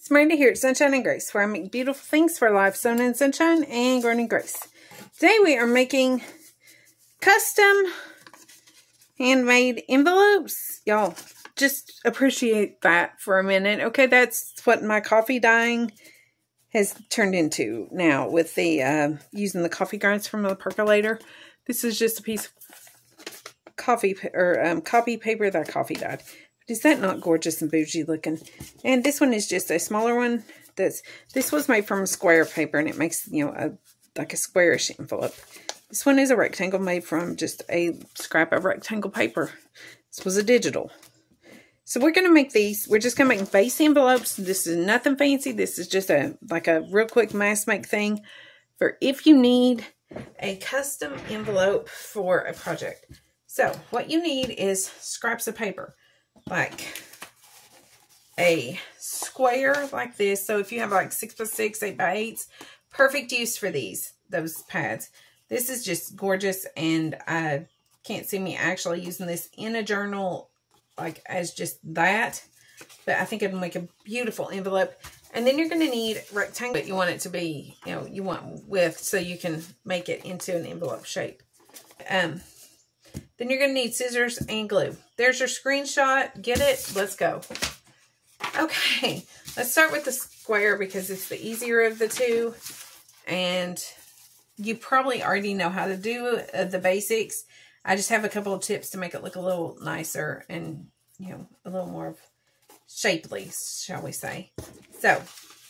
It's Miranda here at Sunshine and Grace, where I make beautiful things for life sown in sunshine and grown in grace. Today we are making custom handmade envelopes. Y'all, just appreciate that for a minute. Okay, that's what my coffee dyeing has turned into now with the using the coffee grinds from the percolator. This is just a piece of coffee or copy paper that I coffee dyed. Is that not gorgeous and bougie looking? And this one is just a smaller one. This was made from square paper, and it makes, you know, like a squarish envelope. This one is a rectangle made from just a scrap of rectangle paper. This was a digital. So we're going to make these. We're just going to make base envelopes. This is nothing fancy. This is just like a real quick mass make thing for if you need a custom envelope for a project. So what you need is scraps of paper. Like a square like this. So if you have like 6x6, 8x8s, perfect use for those pads. This is just gorgeous, and I can't see me actually using this in a journal like as just that, but I think it'll make a beautiful envelope. And then you're going to need rectangle that you want it to be, you know, you want width so you can make it into an envelope shape. Then you're going to need scissors and glue. There's your screenshot. Get it? Let's go. Okay, let's start with the square because it's the easier of the two. And you probably already know how to do the basics. I just have a couple of tips to make it look a little nicer and, you know, a little more shapely, shall we say. So,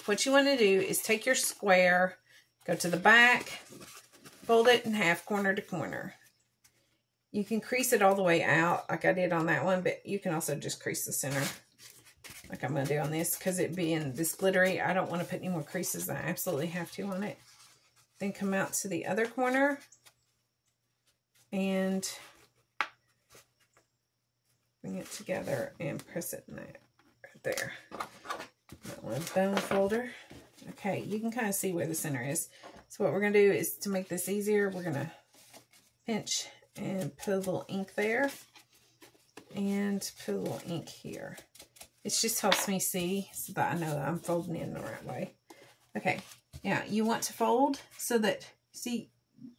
what you want to do is take your square, go to the back, fold it in half, corner to corner. You can crease it all the way out like I did on that one, but you can also just crease the center like I'm going to do on this because it being this glittery, I don't want to put any more creases than I absolutely have to on it. Then come out to the other corner and bring it together and press it in that right there. That one bone folder. Okay, you can kind of see where the center is. So what we're going to do is to make this easier, we're going to pinch and put a little ink there and put a little ink here. It just helps me see so that I know that I'm folding in the right way. Okay, now you want to fold so that, see,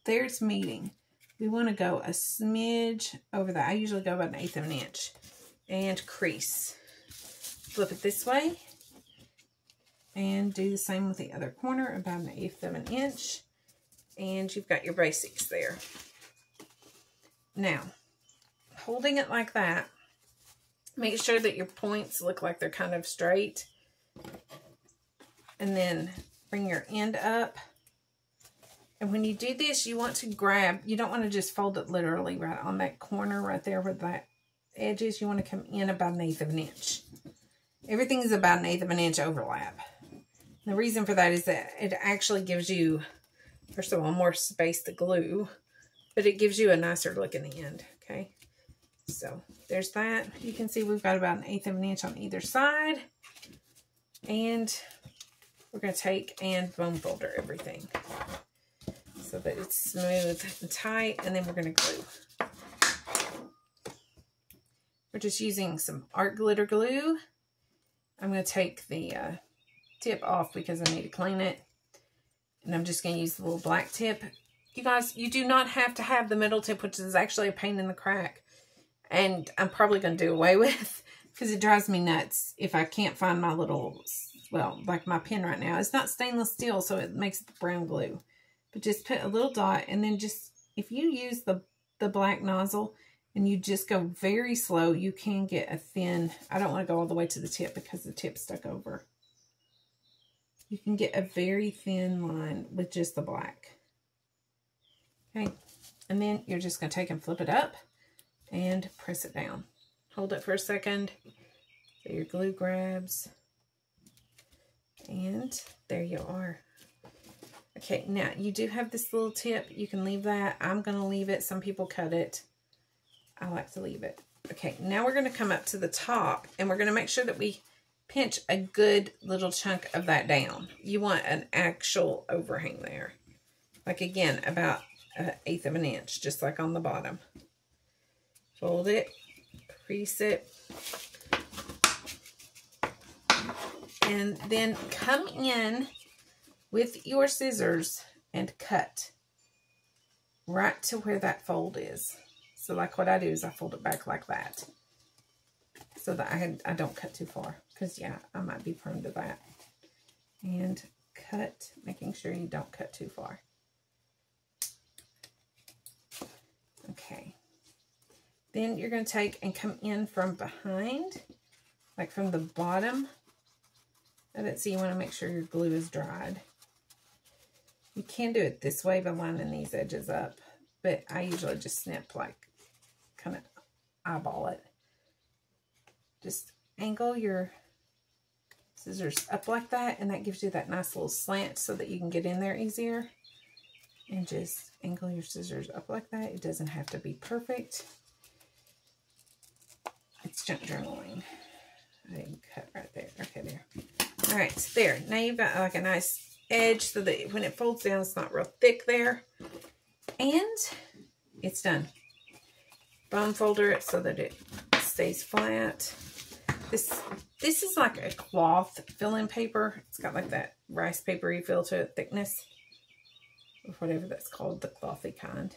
there's meeting. We want to go a smidge over that. I usually go about 1/8 of an inch and crease. Flip it this way and do the same with the other corner, about 1/8 of an inch, and you've got your basics there. Now, holding it like that, make sure that your points look like they're kind of straight. And then bring your end up. And when you do this, you want to grab, you don't want to just fold it literally right on that corner right there where that edge is. You want to come in about 1/8 of an inch. Everything is about 1/8 of an inch overlap. And the reason for that is that it actually gives you, first of all, more space to glue. But it gives you a nicer look in the end, okay? So, there's that. You can see we've got about 1/8 of an inch on either side. And we're going to take and bone folder everything so that it's smooth and tight. And then we're going to glue. We're just using some art glitter glue. I'm going to take the tip off because I need to clean it. And I'm just going to use the little black tip. You guys, you do not have to have the middle tip, which is actually a pain in the crack. And I'm probably going to do away with because it drives me nuts if I can't find my little, well, like my pen right now. It's not stainless steel, so it makes brown glue. But just put a little dot, and then just, if you use the black nozzle and you just go very slow, you can get a thin, I don't want to go all the way to the tip because the tip's stuck over. You can get a very thin line with just the black. Okay, and then you're just going to take and flip it up and press it down. Hold it for a second so your glue grabs. And there you are. Okay, now you do have this little tip. You can leave that. I'm going to leave it. Some people cut it. I like to leave it. Okay, now we're going to come up to the top and we're going to make sure that we pinch a good little chunk of that down. You want an actual overhang there. Like again, about 1/8 of an inch, just like on the bottom. Fold it, crease it, And then come in with your scissors and cut right to where that fold is. So like what I do is I fold it back like that, so that I don't cut too far, because yeah, I might be prone to that. And cut, making sure you don't cut too far. Okay. Then you're going to take and come in from behind, like from the bottom of it. So you want to make sure your glue is dried. You can do it this way by lining these edges up, but I usually just snip, like kind of eyeball it. Just angle your scissors up like that, and that gives you that nice little slant so that you can get in there easier. And just angle your scissors up like that. It doesn't have to be perfect. It's junk journaling. I didn't cut right there. Okay, there. All right, so there. Now you've got like a nice edge so that when it folds down, it's not real thick there. And it's done. Bone folder it so that it stays flat. This is like a cloth fill-in paper. It's got like that rice papery feel to it, thickness, or whatever that's called, the clothy kind.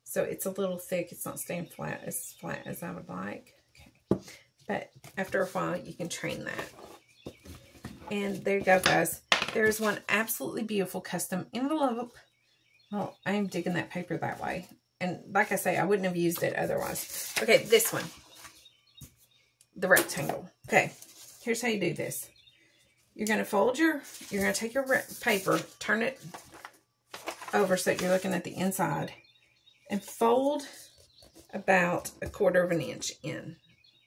So it's a little thick. It's not staying flat as I would like. Okay, but after a while you can train that. And there you go, guys. There's one absolutely beautiful custom envelope. Well, I'm digging that paper that way. And like I say, I wouldn't have used it otherwise. Okay, this one. The rectangle. Okay, here's how you do this. You're going to take your paper, turn it over so that you're looking at the inside, and fold about 1/4 of an inch in.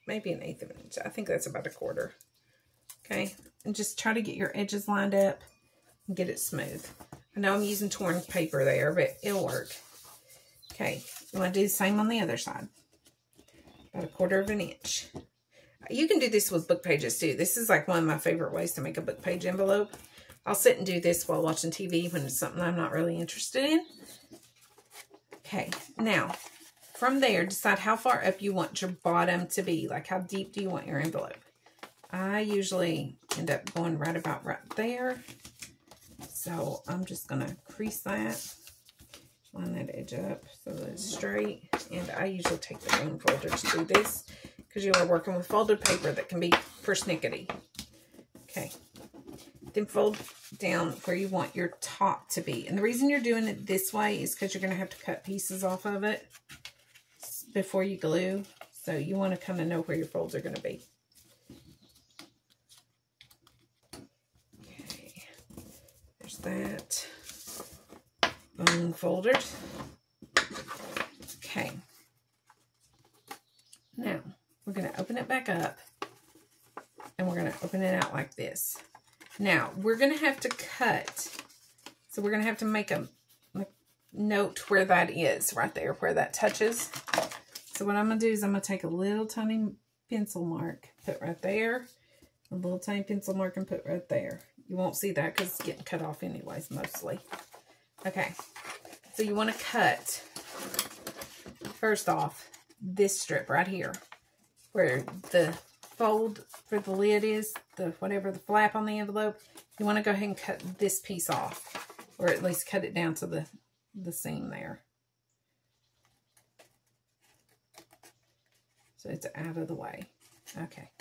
Maybe 1/8 of an inch. I think that's about 1/4. Okay, and just try to get your edges lined up and get it smooth. I know I'm using torn paper there, but it'll work. Okay, you want to do the same on the other side. About 1/4 of an inch. You can do this with book pages too. This is like one of my favorite ways to make a book page envelope. I'll sit and do this while watching TV when it's something I'm not really interested in. Okay, now from there, decide how far up you want your bottom to be. Like how deep do you want your envelope? I usually end up going right about right there. So I'm just going to crease that. Line that edge up so that it's straight. And I usually take the bone folder to do this, because you are working with folded paper that can be persnickety. Okay. Then fold down where you want your top to be. And the reason you're doing it this way is because you're going to have to cut pieces off of it before you glue. So you want to kind of know where your folds are going to be. Okay. There's that. Bone foldered. Okay. Now, we're going to open it back up, and we're going to open it out like this. Now, we're going to have to cut. So we're going to have to make a note where that is, right there, where that touches. So what I'm going to do is I'm going to take a little tiny pencil mark, put right there, a little tiny pencil mark, and put right there. You won't see that because it's getting cut off anyways, mostly. Okay, so you want to cut, first off, this strip right here, where the fold for the lid is, whatever the flap on the envelope. You want to go ahead and cut this piece off, or at least cut it down to the seam there. So it's out of the way. Okay,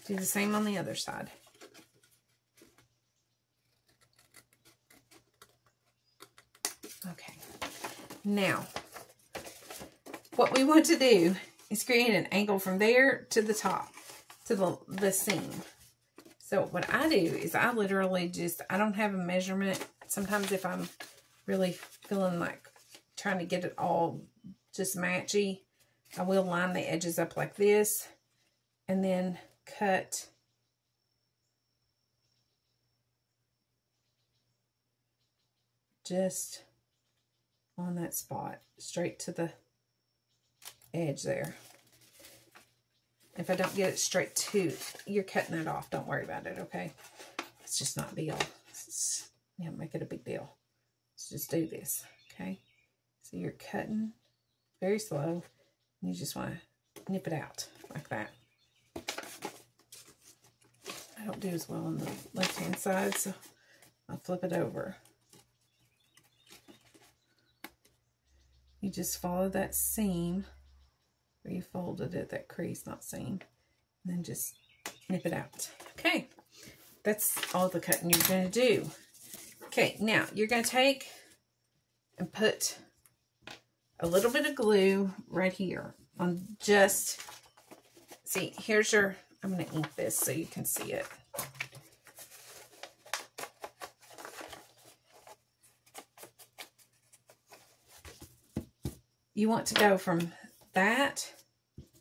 do the same on the other side. Okay, now what we want to do is create an angle from there to the top, to the seam. So what I do is I literally just, I don't have a measurement. Sometimes if I'm really feeling like trying to get it all just matchy, I will line the edges up like this and then cut just on that spot, straight to the edge there. If I don't get it straight to, you're cutting it off. Don't worry about it, okay? It's just not a deal. Yeah, make it a big deal. Let's just do this, okay? So you're cutting very slow. And you just want to nip it out like that. don't do as well on the left-hand side, so I'll flip it over. You just follow that seam where you folded it, that crease, not seam, and then just nip it out. Okay, that's all the cutting you're going to do. Okay, now you're going to take and put a little bit of glue right here on just, see, here's your, I'm going to ink this so you can see it. You want to go from that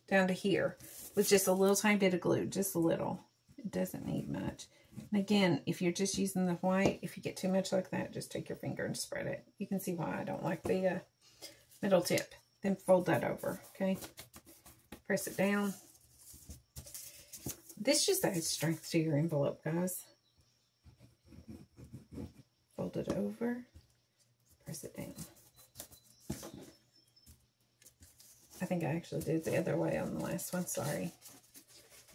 down to here with just a little tiny bit of glue, just a little. It doesn't need much. And again, if you're just using the white, if you get too much like that, just take your finger and spread it. You can see why I don't like the middle tip. Then fold that over, okay? Press it down. This just adds strength to your envelope, guys. Fold it over, press it down. I think I actually did the other way on the last one, sorry.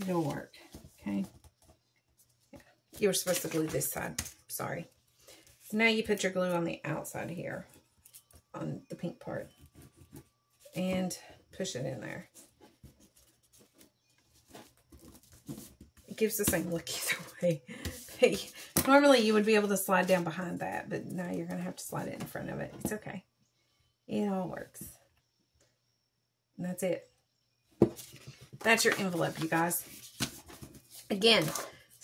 It'll work, okay? Yeah. You were supposed to glue this side, sorry. So now you put your glue on the outside here, on the pink part, and push it in there. It gives the same look either way. Normally you would be able to slide down behind that, but now you're going to have to slide it in front of it. It's okay. It all works. And that's it. That's your envelope, you guys. Again,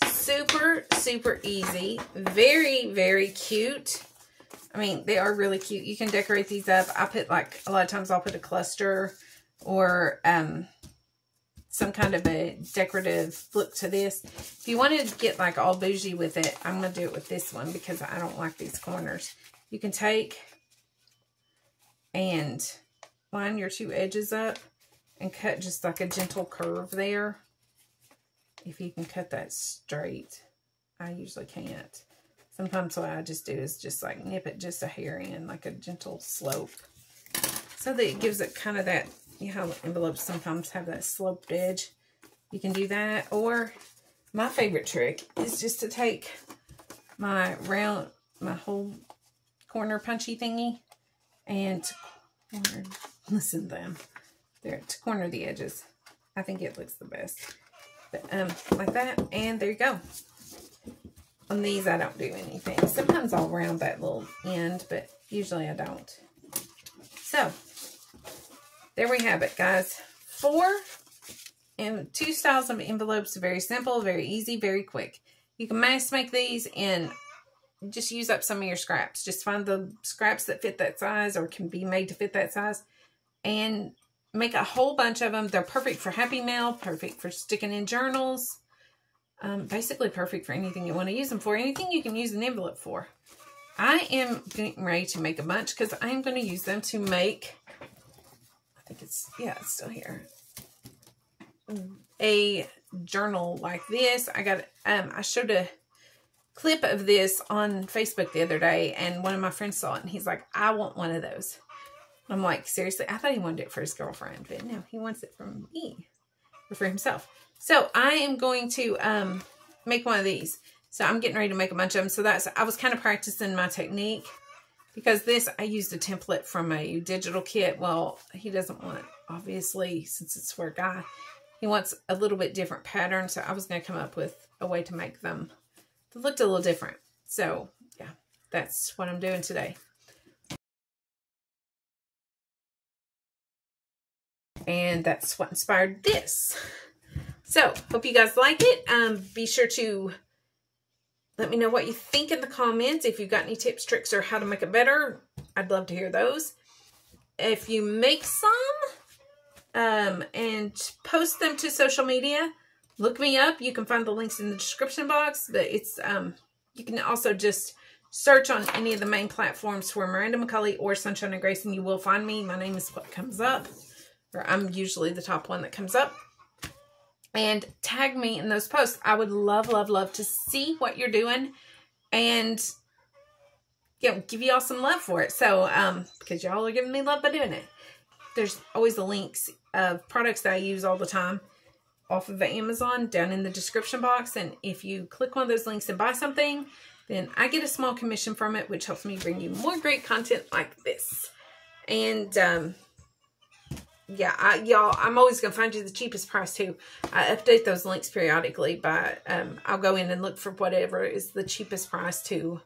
super, super easy. Very, very cute. I mean, they are really cute. You can decorate these up. I put, like, a lot of times I'll put a cluster or some kind of a decorative look to this. If you wanted to get, like, all bougie with it, I'm going to do it with this one because I don't like these corners. You can take and line your two edges up and cut just like a gentle curve there. If you can cut that straight. I usually can't. Sometimes what I just do is just like nip it just a hair in, like a gentle slope. So that it gives it kind of that, you know how envelopes sometimes have that sloped edge. You can do that. Or my favorite trick is just to take my whole corner punchy thingy and listen to them. There, to corner the edges. I think it looks the best. But, like that, and there you go. On these, I don't do anything. Sometimes I'll round that little end, but usually I don't. So, there we have it, guys. 2 styles of envelopes. Very simple, very easy, very quick. You can mass make these and just use up some of your scraps. Just find the scraps that fit that size or can be made to fit that size and make a whole bunch of them. They're perfect for Happy Mail, perfect for sticking in journals, basically perfect for anything you want to use them for, anything you can use an envelope for. I am getting ready to make a bunch because I am going to use them to make, I think it's, yeah, it's still here, a journal like this. I got, I showed a clip of this on Facebook the other day, and one of my friends saw it, and he's like, I want one of those. I'm like, seriously? I thought he wanted it for his girlfriend, but no, he wants it from me, or for himself. So I am going to make one of these. So I'm getting ready to make a bunch of them. So that's, I was kind of practicing my technique, because this, I used a template from a digital kit. Well, he doesn't want, obviously, since it's for a guy, he wants a little bit different pattern. So I was going to come up with a way to make them that looked a little different. So yeah, that's what I'm doing today. And that's what inspired this. So, hope you guys like it. Be sure to let me know what you think in the comments. If you've got any tips, tricks, or how to make it better, I'd love to hear those. If you make some and post them to social media, look me up. You can find the links in the description box. But it's you can also just search on any of the main platforms for Miranda McCulley or Sunshine and Grace, and you will find me. My name is what comes up. Or I'm usually the top one that comes up. And tag me in those posts. I would love, love, love to see what you're doing. And, you know, give y'all some love for it. So, because y'all are giving me love by doing it. There's always the links of products that I use all the time off of Amazon down in the description box. And if you click one of those links and buy something, then I get a small commission from it, which helps me bring you more great content like this. And yeah, y'all, I'm always going to find you the cheapest price too. I update those links periodically, but I'll go in and look for whatever is the cheapest price to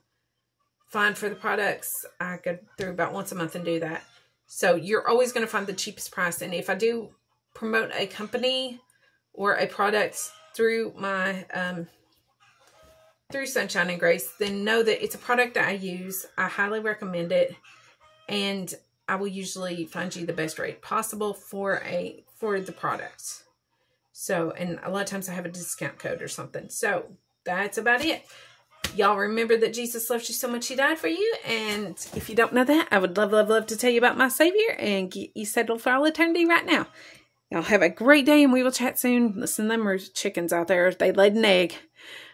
find for the products. I go through about once a month and do that. So you're always going to find the cheapest price. And if I do promote a company or a product through my through Sunshine and Grace, then know that it's a product that I use. I highly recommend it, and I will usually find you the best rate possible for the product. So, and a lot of times I have a discount code or something. So that's about it. Y'all remember that Jesus loves you so much he died for you. And if you don't know that, I would love, love, love to tell you about my Savior and get you settled for all eternity right now. Y'all have a great day, and we will chat soon. Listen, them are chickens out there. They laid an egg.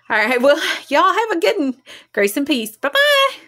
All right, well, y'all have a good one. Grace and peace. Bye-bye.